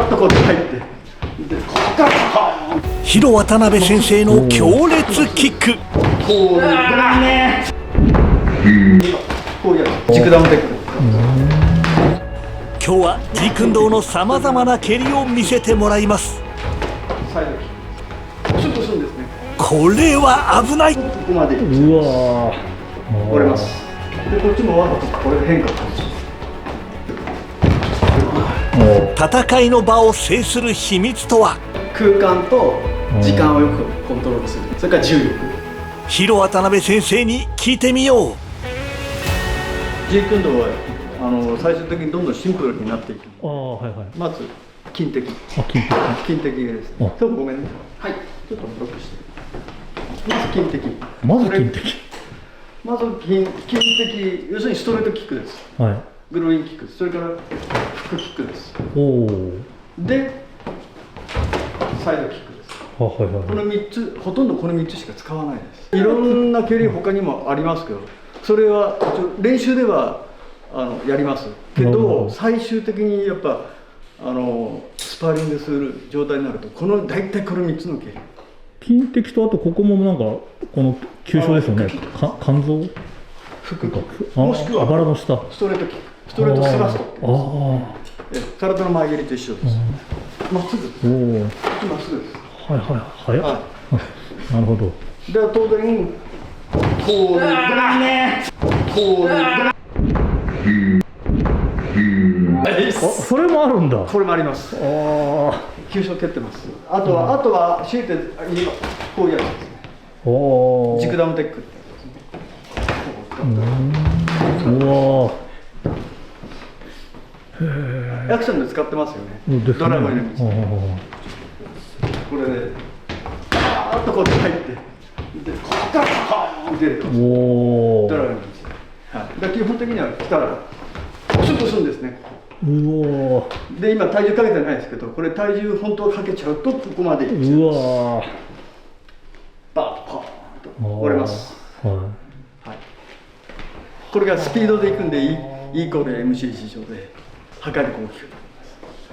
ーっとこう入ってでここから広渡辺先生の強烈キック。こうだねこうやる軸ダウンテック。今日はジークンドーのさまざまな蹴りを見せてもらいます。サイドキックシュッとするんですね。これは危ない。ここまでうわー、折れます。でこっちもわざとこれで変化する。戦いの場を制する秘密とは。空間と時間をよくコントロールする。それから重力。広渡辺先生に聞いてみよう。ジークンドーは最終的にどんどんシンプルになっていく。ああ、はいはい。まず金的。あ、金的。金的ですね。そうごめんね。はい。ちょっとブロックして。まず金的。まず金的。まず金的、要するにストレートキックです。はい。グローインキック、それからフックキックです。おお。で、サイドキックです。あ、はいはい。この3つ、ほとんどこの3つしか使わないです。いろんな蹴り他にもありますけど、それは練習ではやりますけど、最終的にやっぱスパーリングする状態になると、大体この3つの蹴り。金的とあとここもなんかこの急所ですよね。肝臓。フックもしくはあばらの下。ストレートキック、ストレートスラスト。体の前蹴りと一緒です。まっすぐ。おお。まっすぐです。はいはい、早っ。なるほど。では当然こうだね。こうだ。それもあるんだ。これもあります。急所蹴ってます。あとは強いて言えばこうやるんですね。おお。軸ダウンテック。うわ。アクションで使ってますよね。ドラマに入れます。これであーっとこう入ってでここからパーンって出ると。ドラマに入れます。はい。だから基本的には来たらシュッとするんですね。で今体重かけてないですけど、これ体重本当はかけちゃうとここまでいっちゃいます。うわバーッとパーンと折れます。はい。これがスピードでいくんで E イコール MC 以上で破壊力大きくなりま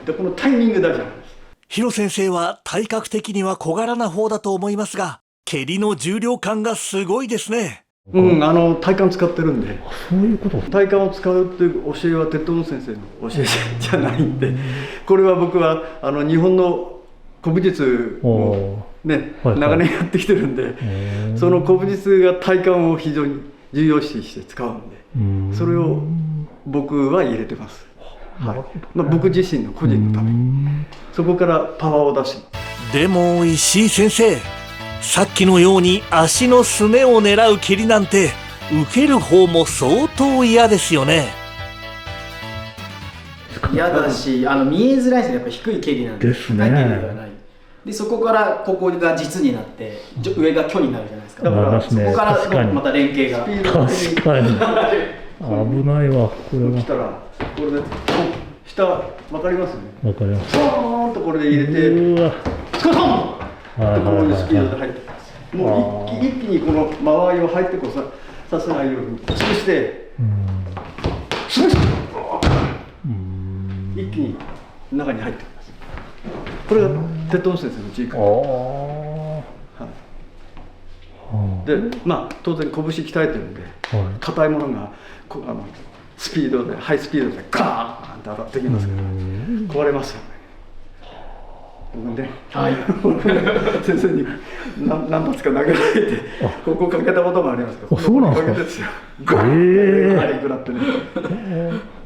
す。でこのタイミング大事なんです。広先生は体格的には小柄な方だと思いますが、蹴りの重量感がすごいですね。体幹使ってるんで。そういうこと。体幹を使うっていう教えはテッドン先生の教えじゃないんで、これは僕は日本の古武術をね長年やってきてるんで、その古武術が体幹を非常に重要視して使うんで、それを僕は入れてます。僕自身の個人のために、そこからパワーを出し。でも石井先生、さっきのように足のすねを狙う蹴りなんて受ける方も相当嫌ですよね。嫌だし、見えづらいですね。やっぱ低い蹴りなんでですね。高い蹴りではない。でそこからここが実になって上が虚になるじゃないですか。だからそこからまた連携が。確かに。危ないわこれは。来たらこれで下わかりますよね。わかります。スーンとこれで入れて、うわ。スコトンこういうスピードで入ってきます。もう一気にこの間合いを入ってこさせないように潰して潰して一気に中に入ってきます。これがテッドン先生のジークンで、当然拳鍛えてるんで硬いものがスピードでハイスピードでガーンと上がってきますから壊れますよね。ね、先生に何発か投げられてここかけたこともありますけど、そうなんですか。ガーッ食らってね。ジ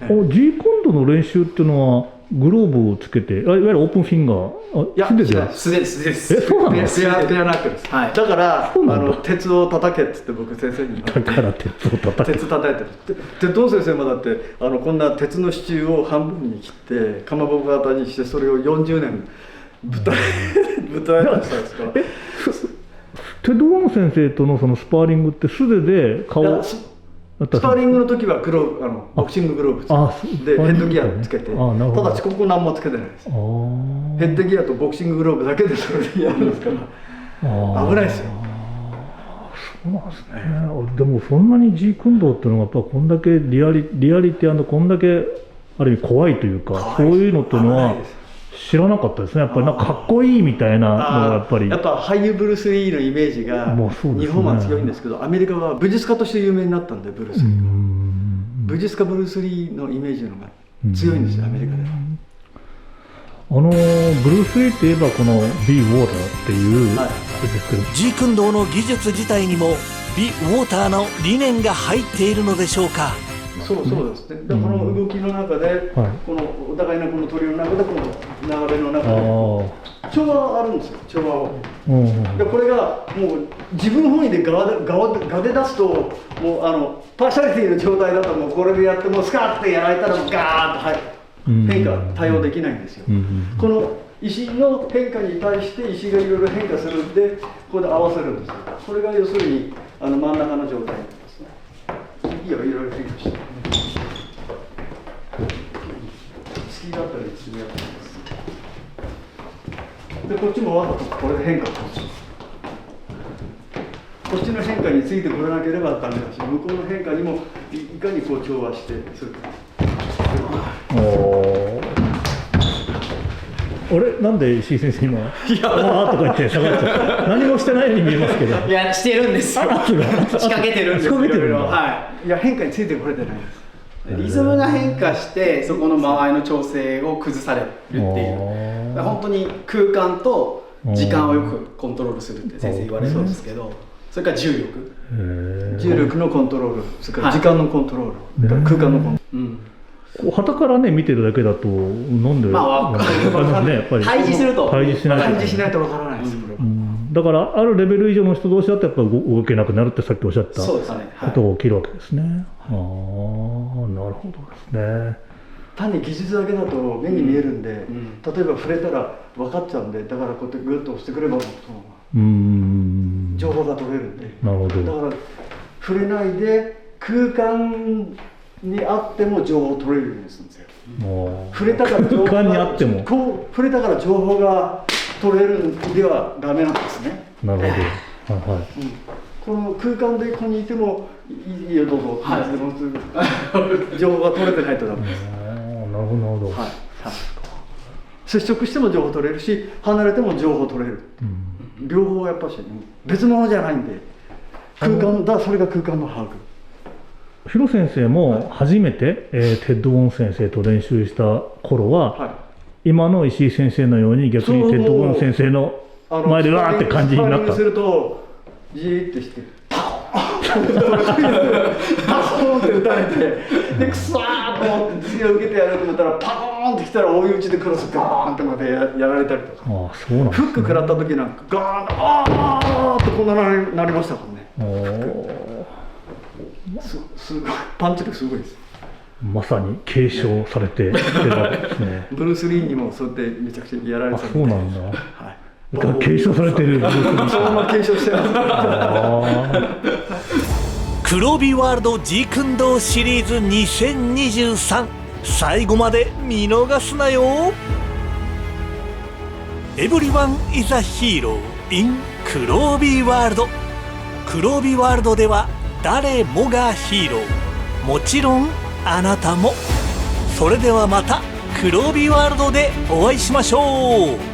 ークンドの練習っていうのはグローブをつけて、いわゆるオープンフィンガー。いや、素手です。そうなんですか。ペアナックルです。だから鉄を叩けっつって僕先生に。だから鉄を叩け。鉄叩いてる。鉄道先生もだってこんな鉄の支柱を半分に切ってかまぼこ型にしてそれを40年舞台出したんですから。テドワン先生とのそのスパーリングって素手で顔。スパーリングの時はボクシンググローブでヘッドギアつけて、ただしここ何もつけてないです。ヘッドギアとボクシンググローブだけでそれでやるんですから危ないですよ。そうなんですね。でもそんなにジークンドーっていうのがやっぱこんだけリアリティこんだけある意味怖いというか、そういうのっていうのは知らなかったですね。やっぱりなんかかっこいいみたいなのがやっぱり。やっぱ俳優ブルース・リーのイメージがまあそうですね日本は強いんですけど、アメリカは武術家として有名になったんで、ブルース・リーが武術家ブルース・リーのイメージのが強いんですよ、アメリカでは。ブルース・リーって言えばこの「Be Water」っていうはいですけど、ジークンドーの技術自体にもビ・ウォーターの理念が入っているのでしょうか。そうですね。でこの動きの中で、はいこのお互いのこの鳥の中でこの流れの中で調和あるんですよ、調和を。でこれがもう自分本位で画で出すともうパーシャリティの状態だともうこれでやってもうスカーッてやられたらもうガーッと、はい、変化対応できないんですよ。この石の変化に対して石がいろいろ変化するんでここで合わせるんですよ。これが要するに真ん中の状態なんですね。いろいろ変化して。好きだったり次やったりです。でこっちもわざとこれで変化するんですよ。こっちの変化についてこれなければダメだし、向こうの変化にもいかにこう調和してするか。あれなんで石井先生今「ああ」とか言って下がっちゃった。何もしてないように見えますけど。いやしてるんですよ。仕掛けてるんですよ。仕掛けてるんだ。はいや変化についてこれてないです。い。リズムが変化してそこの間合いの調整を崩されるっていう。本当に空間と時間をよくコントロールするって先生言われるんですけど、それから重力。重力のコントロール、それから時間のコントロール、空間のコントロール。傍からね見てるだけだとなんでまあ分かりますね、やっぱり対峙すると対峙しないと対峙しないとわからないです、これは。だからあるレベル以上の人同士だとやっぱり動けなくなるってさっきおっしゃったそうですね。ことが起きるわけですね。ああ、なるほどですね。単に技術だけだと目に見えるんで、例えば触れたら分かっちゃうんで、だからこうやってグッと押してくれば情報が取れるんで。なるほど。だから触れないで空間にあっても情報を取れるようにするんですよ。触れたから情報空間にあってもこう触れたから情報が取れるんではダメなんですね。なるほど。はいはい。この空間でここにいてもいいよどうぞ、情報が取れてないとダメです。なるほどなるほど。はい。接触しても情報取れるし、離れても情報取れる。両方やっぱし別物じゃないんで、空間だ、それが空間の把握。ヒロ先生も初めて、テッド・ウォン先生と練習した頃は、今の石井先生のように逆にテッド・ウォン先生の前でわーって感じになった。するとじーってしてパコーンって打たれて、でくそーと思って次を受けてやろうと思ったらパコーンってきたら追い打ちでクロスガーンってまでやられたりとか。ああ、そうなんですね。フック食らった時なんかガーンあーってこんななりましたからね。すごいパンチ力すごいです。まさに継承されてるわけですね。ブルース・リーにもそうやってめちゃくちゃやられてた。そうなんだ。はい。継承されてる。そのまま継承してます。黒帯ワールド G 訓導シリーズ2023、最後まで見逃すなよ。Everyone is a hero in 黒帯ワールド。黒帯ワールドでは誰もがヒーロー、もちろんあなたも。それではまた黒帯ワールドでお会いしましょう。